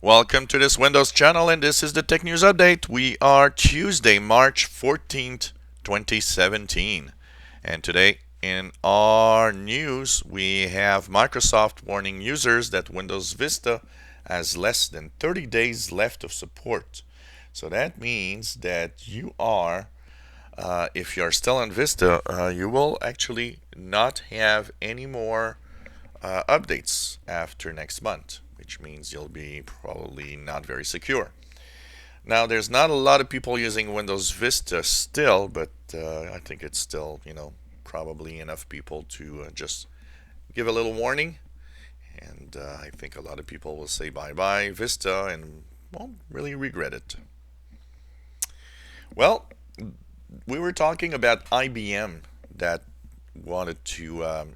Welcome to this Windows channel, and this is the Tech News Update. We are Tuesday, March 14th, 2017. And today in our news, we have Microsoft warning users that Windows Vista has less than 30 days left of support. So that means that if you are still on Vista, you will actually not have any more updates after next month, which means you'll be probably not very secure. Now, there's not a lot of people using Windows Vista still, but I think it's still, probably enough people to just give a little warning. And I think a lot of people will say bye bye Vista and won't really regret it. Well, we were talking about IBM that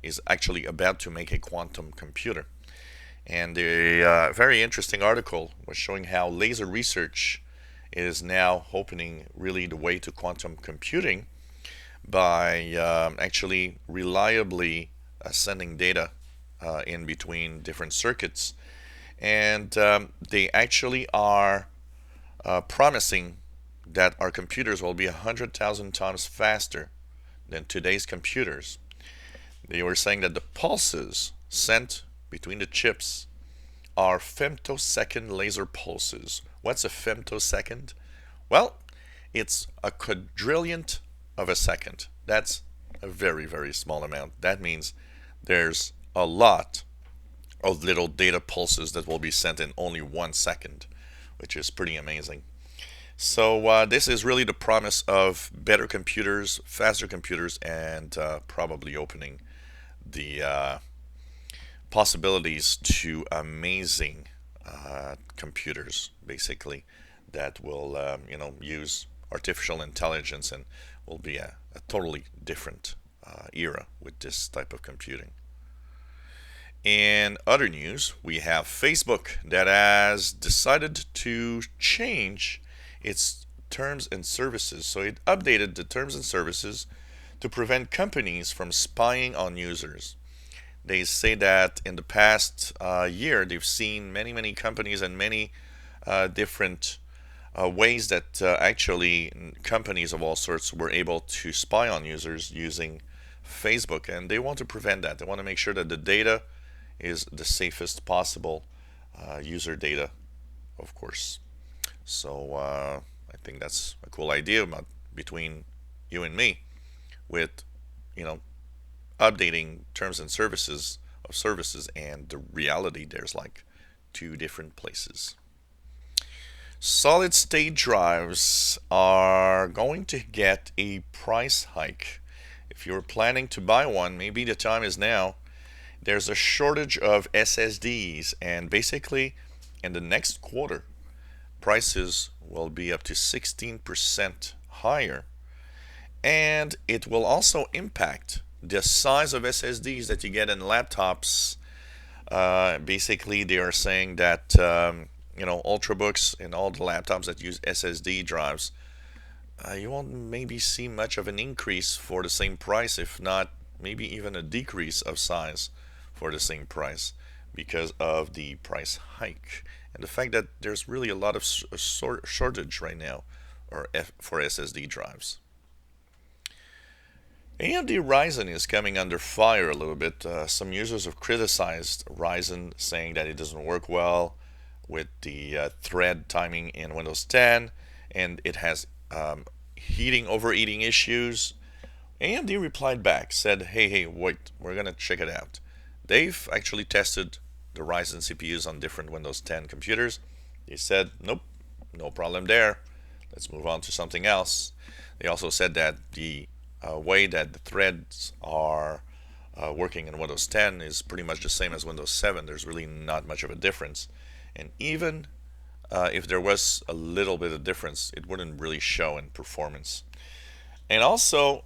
is actually about to make a quantum computer. And a very interesting article was showing how laser research is now opening really the way to quantum computing by actually reliably sending data in between different circuits. And they actually are promising that our computers will be 100,000 times faster than today's computers. They were saying that the pulses sent between the chips are femtosecond laser pulses. What's a femtosecond? Well, it's a quadrillionth of a second. That's a very, very small amount. That means there's a lot of little data pulses that will be sent in only 1 second, which is pretty amazing. So this is really the promise of better computers, faster computers, and probably opening the possibilities to amazing computers, basically, that will use artificial intelligence and will be a totally different era with this type of computing. In other news, we have Facebook that has decided to change its terms and services. So it updated the terms and services to prevent companies from spying on users. They say that in the past year, they've seen many companies and many different ways that actually companies of all sorts were able to spy on users using Facebook, and they want to prevent that. They want to make sure that the data is the safest possible user data, of course. So I think that's a cool idea between you and me with, updating terms and services and the reality. There's like two different places. Solid state drives are going to get a price hike. If you're planning to buy one, maybe the time is now. There's a shortage of SSDs, and basically in the next quarter, prices will be up to 16% higher. And it will also impact the size of SSDs that you get in laptops. Basically, they are saying that Ultrabooks and all the laptops that use SSD drives, you won't maybe see much of an increase for the same price, if not maybe even a decrease of size for the same price because of the price hike and the fact that there's really a lot of shortage right now for SSD drives. AMD Ryzen is coming under fire a little bit. Some users have criticized Ryzen, saying that it doesn't work well with the thread timing in Windows 10, and it has overheating issues. AMD replied back, said, hey, wait, we're going to check it out. They've actually tested the Ryzen CPUs on different Windows 10 computers. They said, nope, no problem there. Let's move on to something else. They also said that the way that the threads are working in Windows 10 is pretty much the same as Windows 7. There's really not much of a difference. And even if there was a little bit of difference, it wouldn't really show in performance. And also,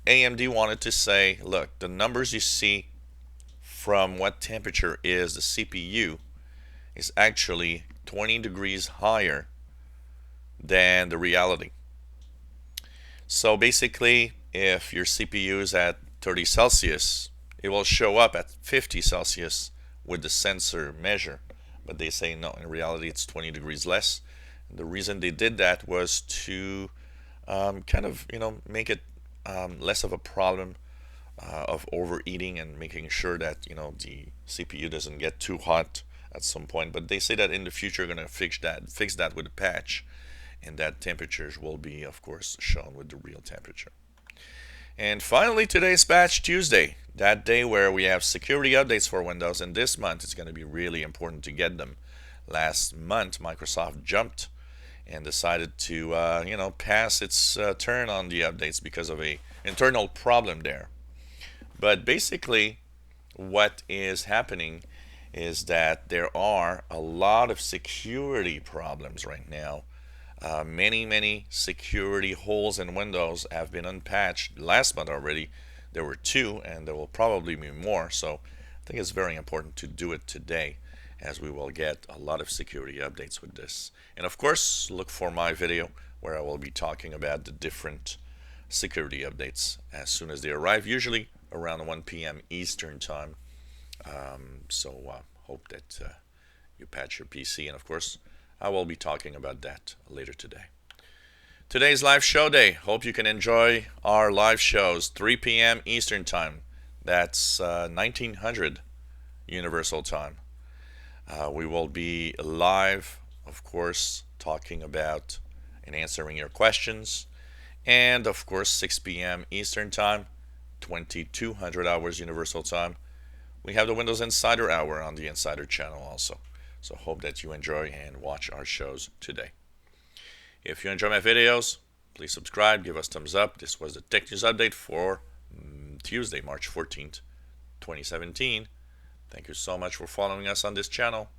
AMD wanted to say, look, the numbers you see from what temperature is the CPU is actually 20 degrees higher than the reality. So basically, if your CPU is at 30 Celsius, it will show up at 50 Celsius with the sensor measure. but they say no, in reality it's 20 degrees less. And the reason they did that was to kind of, make it less of a problem of overeating and making sure that, the CPU doesn't get too hot at some point. But they say that in the future going to fix that with a patch, and that temperatures will be, of course, shown with the real temperature. And finally, today's Patch Tuesday, that day where we have security updates for Windows, and this month it's going to be really important to get them. Last month, Microsoft jumped and decided to, pass its turn on the updates because of a internal problem there. But basically, what is happening is that there are a lot of security problems right now. Many security holes in Windows have been unpatched. Last month already, there were 2, and there will probably be more. So I think it's very important to do it today, as we will get a lot of security updates with this. And of course, look for my video where I will be talking about the different security updates as soon as they arrive, usually around 1 p.m. Eastern time. Hope that you patch your PC, and of course, I will be talking about that later today. Today's live show day. Hope you can enjoy our live shows, 3 p.m. Eastern time. That's 1900 Universal time. We will be live, of course, talking about and answering your questions. And of course, 6 p.m. Eastern time, 2200 hours Universal time. We have the Windows Insider Hour on the Insider channel also. So hope that you enjoy and watch our shows today. If you enjoy my videos, please subscribe, give us thumbs up. This was the Tech News Update for Tuesday, March 14th, 2017. Thank you so much for following us on this channel.